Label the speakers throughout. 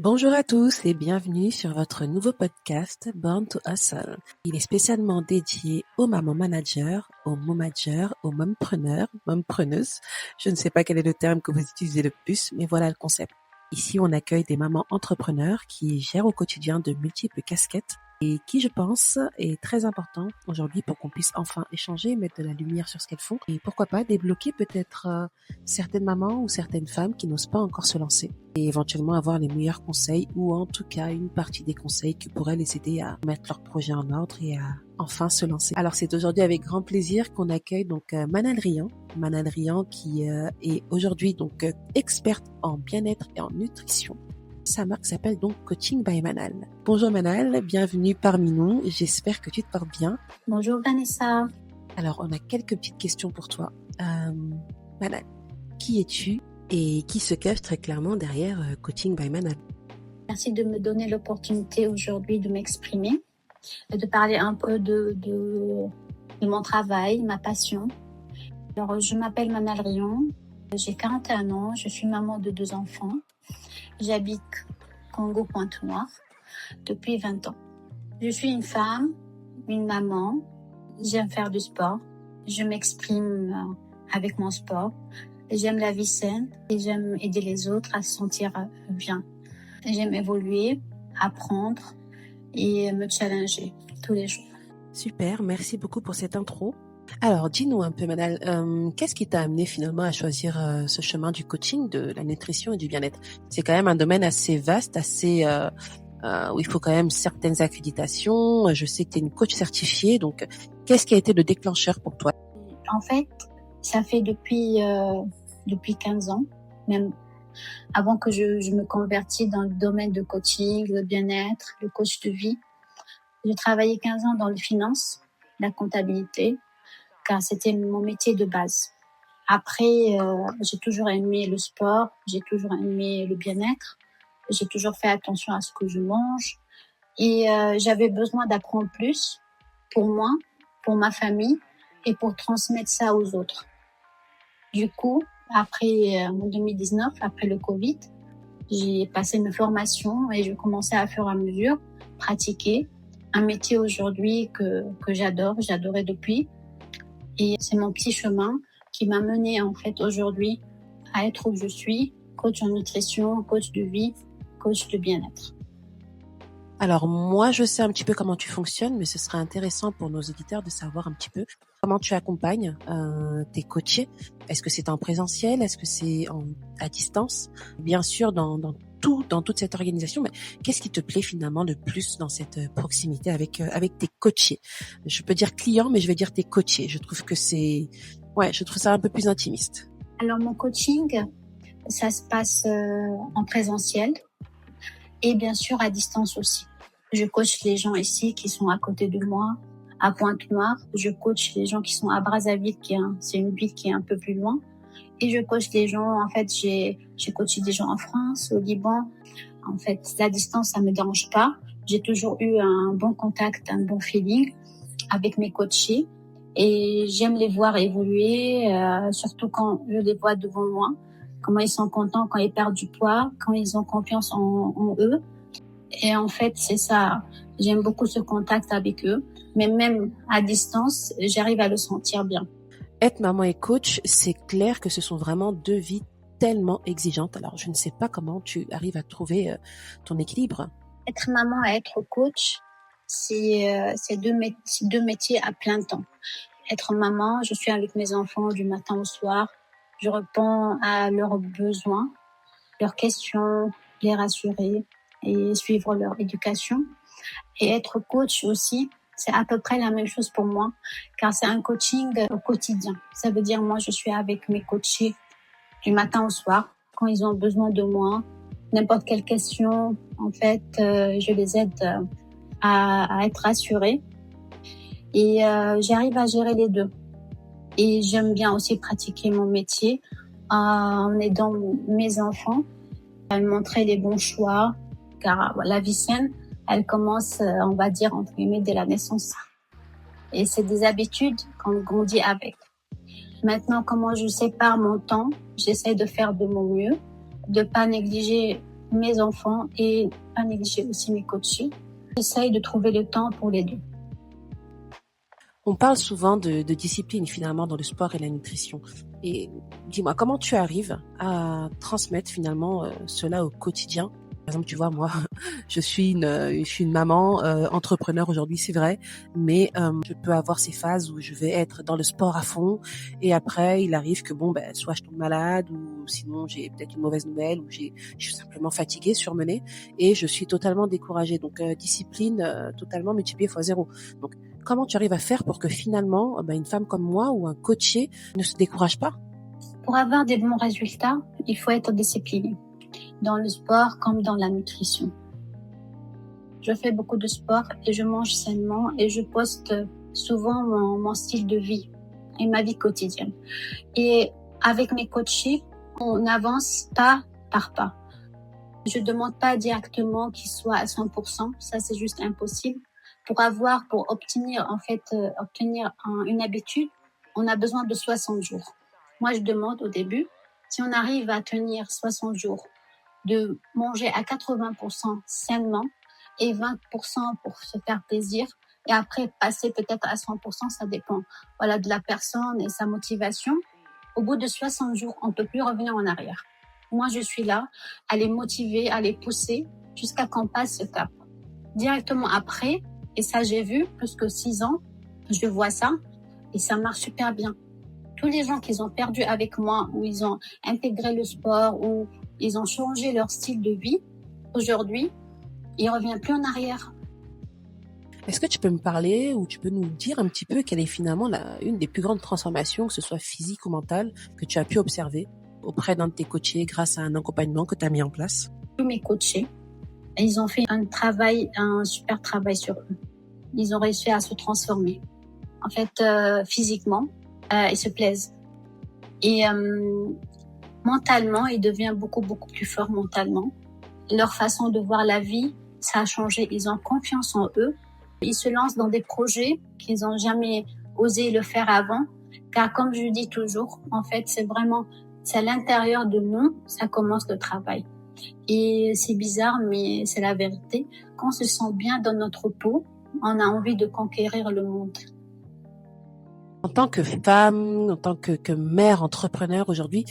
Speaker 1: Bonjour à tous et bienvenue sur votre nouveau podcast Born to Hustle. Il est spécialement dédié aux mamans managers, aux momagers, aux mompreneurs, mompreneuses. Je ne sais pas quel est le terme que vous utilisez le plus, mais voilà le concept. Ici, on accueille des mamans entrepreneurs qui gèrent au quotidien de multiples casquettes et qui, je pense, est très important aujourd'hui pour qu'on puisse enfin échanger, mettre de la lumière sur ce qu'elles font et pourquoi pas débloquer peut-être certaines mamans ou certaines femmes qui n'osent pas encore se lancer et éventuellement avoir les meilleurs conseils ou en tout cas une partie des conseils qui pourraient les aider à mettre leur projet en ordre et à enfin se lancer. Alors c'est aujourd'hui avec grand plaisir qu'on accueille donc Manal Rian. Manal Rian qui est aujourd'hui donc experte en bien-être et en nutrition. Sa marque s'appelle donc Coaching by Manal. Bonjour Manal, bienvenue parmi nous. J'espère que tu te portes bien.
Speaker 2: Bonjour Vanessa.
Speaker 1: Alors on a quelques petites questions pour toi. Manal, qui es-tu et qui se cache très clairement derrière Coaching by Manal?
Speaker 2: Merci de me donner l'opportunité aujourd'hui de m'exprimer et de parler un peu de mon travail, ma passion. Alors, je m'appelle Manal Rian, j'ai 41 ans, je suis maman de 2 enfants. J'habite Congo-Pointe-Noire depuis 20 ans. Je suis une femme, une maman, j'aime faire du sport, je m'exprime avec mon sport. J'aime la vie saine et j'aime aider les autres à se sentir bien. J'aime évoluer, apprendre et me challenger tous les jours.
Speaker 1: Super, merci beaucoup pour cette intro. Alors, dis-nous un peu, Manal, qu'est-ce qui t'a amené finalement à choisir ce chemin du coaching, de la nutrition et du bien-être? C'est quand même un domaine assez vaste, assez où il faut quand même certaines accréditations. Je sais que tu es une coach certifiée, donc qu'est-ce qui a été le déclencheur pour toi?
Speaker 2: En fait, ça fait depuis 15 ans, même avant que je me convertisse dans le domaine de coaching, le bien-être, le coach de vie. J'ai travaillé 15 ans dans les finances, la comptabilité, car c'était mon métier de base. Après, j'ai toujours aimé le sport, j'ai toujours aimé le bien-être, j'ai toujours fait attention à ce que je mange et j'avais besoin d'apprendre plus pour moi, pour ma famille et pour transmettre ça aux autres. Du coup, après en 2019, après le Covid, j'ai passé une formation et je commençais à fur et à mesure pratiquer un métier aujourd'hui que j'adorais depuis. Et c'est mon petit chemin qui m'a mené en fait aujourd'hui à être où je suis, coach en nutrition, coach de vie, coach de bien-être.
Speaker 1: Alors moi, je sais un petit peu comment tu fonctionnes, mais ce serait intéressant pour nos auditeurs de savoir un petit peu comment tu accompagnes tes coachés. Est-ce que c'est en présentiel? Est-ce que c'est à distance? Bien sûr, dans toute cette organisation, mais qu'est-ce qui te plaît finalement le plus dans cette proximité avec tes coachés? Je peux dire clients, mais je vais dire tes coachés. Je trouve que je trouve ça un peu plus intimiste.
Speaker 2: Alors mon coaching, ça se passe en présentiel et bien sûr à distance aussi. Je coach les gens ici qui sont à côté de moi, à Pointe-Noire. Je coach les gens qui sont à Brazzaville, c'est une ville qui est un peu plus loin. Et je coach les gens, en fait, j'ai coaché des gens en France, au Liban. En fait, la distance, ça me dérange pas. J'ai toujours eu un bon contact, un bon feeling avec mes coachés. Et j'aime les voir évoluer, surtout quand je les vois devant moi. Comment ils sont contents quand ils perdent du poids, quand ils ont confiance en eux. Et en fait, c'est ça. J'aime beaucoup ce contact avec eux. Mais même à distance, j'arrive à le sentir bien.
Speaker 1: Être maman et coach, c'est clair que ce sont vraiment deux vies tellement exigeantes. Alors, je ne sais pas comment tu arrives à trouver ton équilibre.
Speaker 2: Être maman et être coach, c'est deux métiers à plein temps. Être maman, je suis avec mes enfants du matin au soir. Je réponds à leurs besoins, leurs questions, les rassurer et suivre leur éducation. Et être coach aussi, c'est à peu près la même chose pour moi, car c'est un coaching au quotidien. Ça veut dire, moi, je suis avec mes coachés du matin au soir, quand ils ont besoin de moi. N'importe quelle question, en fait, je les aide à être rassurés. Et j'arrive à gérer les deux. Et j'aime bien aussi pratiquer mon métier en aidant mes enfants à montrer les bons choix, car la vie saine, elle commence, on va dire, entre guillemets, dès la naissance. Et c'est des habitudes qu'on grandit avec. Maintenant, comment je sépare mon temps, j'essaie de faire de mon mieux, de pas négliger mes enfants et pas négliger aussi mes coachés. J'essaye de trouver le temps pour les deux.
Speaker 1: On parle souvent de discipline finalement dans le sport et la nutrition. Et dis-moi, comment tu arrives à transmettre finalement cela au quotidien? Par exemple, tu vois, moi, je suis une maman entrepreneur aujourd'hui, c'est vrai, mais je peux avoir ces phases où je vais être dans le sport à fond, et après, il arrive que bon, ben, soit je tombe malade, ou sinon j'ai peut-être une mauvaise nouvelle, ou je suis simplement fatiguée, surmenée, et je suis totalement découragée. Donc discipline totalement multipliée fois zéro. Donc comment tu arrives à faire pour que finalement, ben, une femme comme moi ou un coaché ne se décourage pas?
Speaker 2: Pour avoir des bons résultats, il faut être discipliné, dans le sport comme dans la nutrition. Je fais beaucoup de sport et je mange sainement et je poste souvent mon style de vie et ma vie quotidienne. Et avec mes coachés, on avance pas par pas. Je demande pas directement qu'ils soient à 100%, ça c'est juste impossible. Pour obtenir une habitude, on a besoin de 60 jours. Moi, je demande au début, si on arrive à tenir 60 jours, de manger à 80% sainement et 20% pour se faire plaisir, et après passer peut-être à 100%, ça dépend, voilà, de la personne et sa motivation. Au bout de 60 jours, on peut plus revenir en arrière. Moi, je suis là à les motiver, à les pousser jusqu'à qu'on passe ce cap. Directement après, et ça j'ai vu, plus que 6 ans, je vois ça et ça marche super bien. Tous les gens qu'ils ont perdu avec moi, où ils ont intégré le sport, où ils ont changé leur style de vie, aujourd'hui, ils ne reviennent plus en arrière.
Speaker 1: Est-ce que tu peux me parler ou tu peux nous dire un petit peu quelle est finalement une des plus grandes transformations, que ce soit physique ou mentale, que tu as pu observer auprès d'un de tes coachés grâce à un accompagnement que tu as mis en place?
Speaker 2: Tous mes coachés, ils ont fait un super travail sur eux. Ils ont réussi à se transformer. En fait, physiquement, ils se plaisent. Et mentalement, ils deviennent beaucoup, beaucoup plus forts mentalement. Leur façon de voir la vie, ça a changé. Ils ont confiance en eux. Ils se lancent dans des projets qu'ils n'ont jamais osé le faire avant. Car comme je dis toujours, en fait, c'est à l'intérieur de nous, ça commence le travail. Et c'est bizarre, mais c'est la vérité. Quand on se sent bien dans notre peau, on a envie de conquérir le monde.
Speaker 1: En tant que femme, en tant que mère entrepreneur aujourd'hui,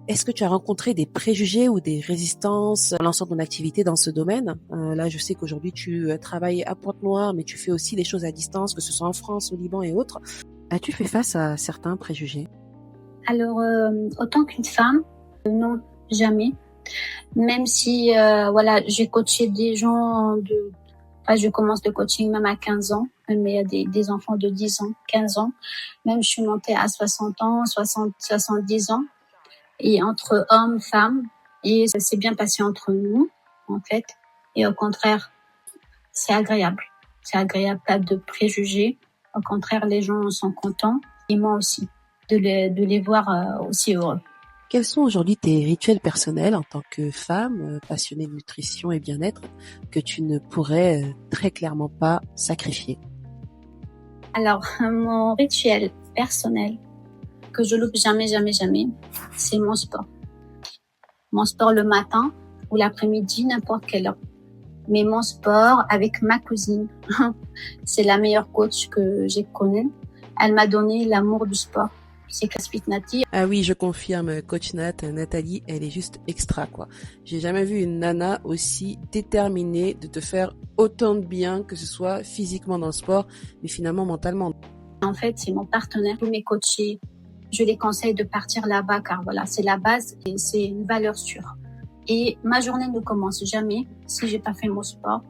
Speaker 1: est-ce que tu as rencontré des préjugés ou des résistances en lançant ton activité dans ce domaine? Là, je sais qu'aujourd'hui, tu travailles à Pointe-Noire, mais tu fais aussi des choses à distance, que ce soit en France, au Liban et autres. As-tu fait face à certains préjugés?
Speaker 2: Alors, autant qu'une femme, non, jamais. Même si, voilà, j'ai coaché des gens je commence le coaching même à 15 ans, mais il y a des enfants de 10 ans, 15 ans. Même je suis montée à 60 ans, 70 ans. Et entre hommes, femmes, et ça s'est bien passé entre nous, en fait. Et au contraire, c'est agréable. C'est agréable, pas de préjugés. Au contraire, les gens sont contents, et moi aussi, de les voir aussi heureux.
Speaker 1: Quels sont aujourd'hui tes rituels personnels en tant que femme passionnée de nutrition et bien-être que tu ne pourrais très clairement pas sacrifier?
Speaker 2: Alors, mon rituel personnel, que je loupe jamais, jamais, jamais, c'est mon sport. Mon sport le matin ou l'après-midi, n'importe quelle heure. Mais mon sport avec ma cousine, c'est la meilleure coach que j'ai connue. Elle m'a donné l'amour du sport. C'est Caspit Nati.
Speaker 1: Ah oui, je confirme, coach Nathalie, elle est juste extra, quoi. J'ai jamais vu une nana aussi déterminée de te faire autant de bien, que ce soit physiquement dans le sport, mais finalement mentalement.
Speaker 2: En fait, c'est mon partenaire. Tous mes coachés, je les conseille de partir là-bas, car voilà, c'est la base et c'est une valeur sûre. Et ma journée ne commence jamais si j'ai pas fait mon sport.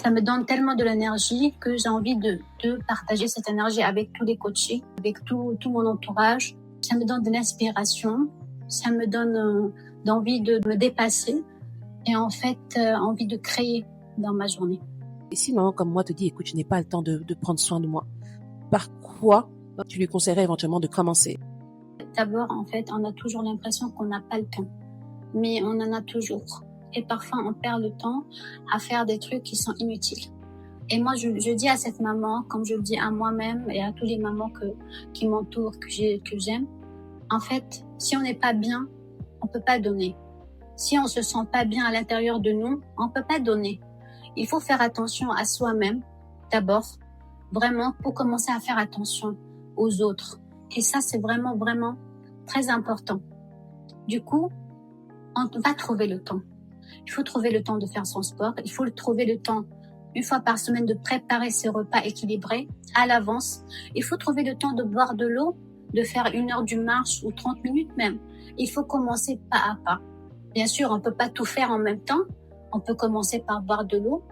Speaker 2: Ça me donne tellement de l'énergie que j'ai envie de partager cette énergie avec tous les coachés, avec tout mon entourage. Ça me donne de l'inspiration, ça me donne d'envie de me dépasser et en fait envie de créer dans ma journée.
Speaker 1: Et si maman comme moi te dit, écoute, je n'ai pas le temps de prendre soin de moi, par quoi tu lui conseillerais éventuellement de commencer?
Speaker 2: D'abord, en fait, on a toujours l'impression qu'on n'a pas le temps, mais on en a toujours. Et parfois, on perd le temps à faire des trucs qui sont inutiles. Et moi, je dis à cette maman, comme je le dis à moi-même et à tous les mamans qui m'entourent, que j'aime, en fait, si on n'est pas bien, on peut pas donner. Si on se sent pas bien à l'intérieur de nous, on peut pas donner. Il faut faire attention à soi-même, d'abord, vraiment, pour commencer à faire attention aux autres. Et ça, c'est vraiment, vraiment très important. Du coup, on va trouver le temps. Il faut trouver le temps de faire son sport. Il faut trouver le temps, une fois par semaine, de préparer ses repas équilibrés à l'avance. Il faut trouver le temps de boire de l'eau, de faire 1 heure de marche ou 30 minutes même. Il faut commencer pas à pas. Bien sûr, on peut pas tout faire en même temps. On peut commencer par boire de l'eau.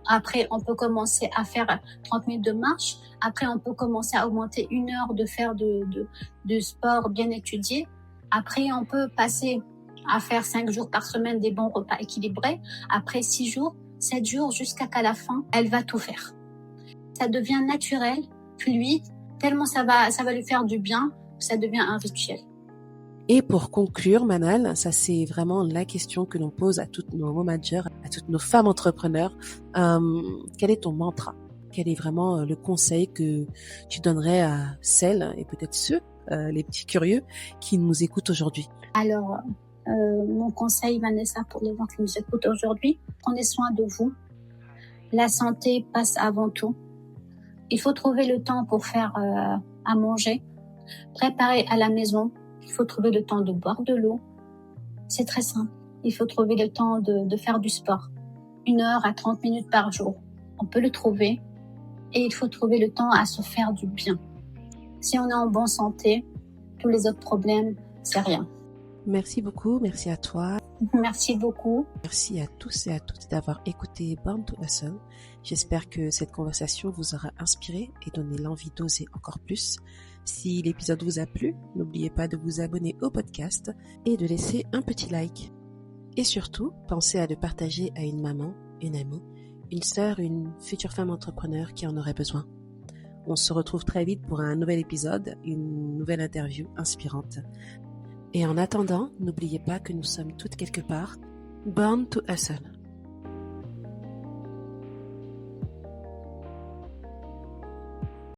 Speaker 2: Après, on peut commencer à faire 30 minutes de marche. Après, on peut commencer à augmenter 1 heure de faire de sport bien étudié. Après, on peut passer à faire 5 jours par semaine des bons repas équilibrés. Après 6 jours, 7 jours, jusqu'à qu'à la fin, elle va tout faire. Ça devient naturel, fluide, tellement ça va lui faire du bien, ça devient un rituel.
Speaker 1: Et pour conclure, Manal, ça c'est vraiment la question que l'on pose à toutes nos managers, à toutes nos femmes entrepreneurs. Quel est ton mantra? Quel est vraiment le conseil que tu donnerais à celles et peut-être ceux, les petits curieux, qui nous écoutent aujourd'hui?
Speaker 2: Alors, mon conseil, Vanessa, pour les gens qui nous écoutent aujourd'hui, prenez soin de vous. La santé passe avant tout. Il faut trouver le temps pour faire à manger, préparer à la maison. Il faut trouver le temps de boire de l'eau. C'est très simple. Il faut trouver le temps de faire du sport. 1 heure à 30 minutes par jour. On peut le trouver. Et il faut trouver le temps à se faire du bien. Si on est en bonne santé, tous les autres problèmes, c'est rien.
Speaker 1: Merci beaucoup, merci à toi.
Speaker 2: Merci beaucoup.
Speaker 1: Merci à tous et à toutes d'avoir écouté Born to Hustle. J'espère que cette conversation vous aura inspiré et donné l'envie d'oser encore plus. Si l'épisode vous a plu, n'oubliez pas de vous abonner au podcast et de laisser un petit like. Et surtout, pensez à le partager à une maman, une amie, une sœur, une future femme entrepreneur qui en aurait besoin. On se retrouve très vite pour un nouvel épisode, une nouvelle interview inspirante. Et en attendant, n'oubliez pas que nous sommes toutes quelque part Born to Hustle.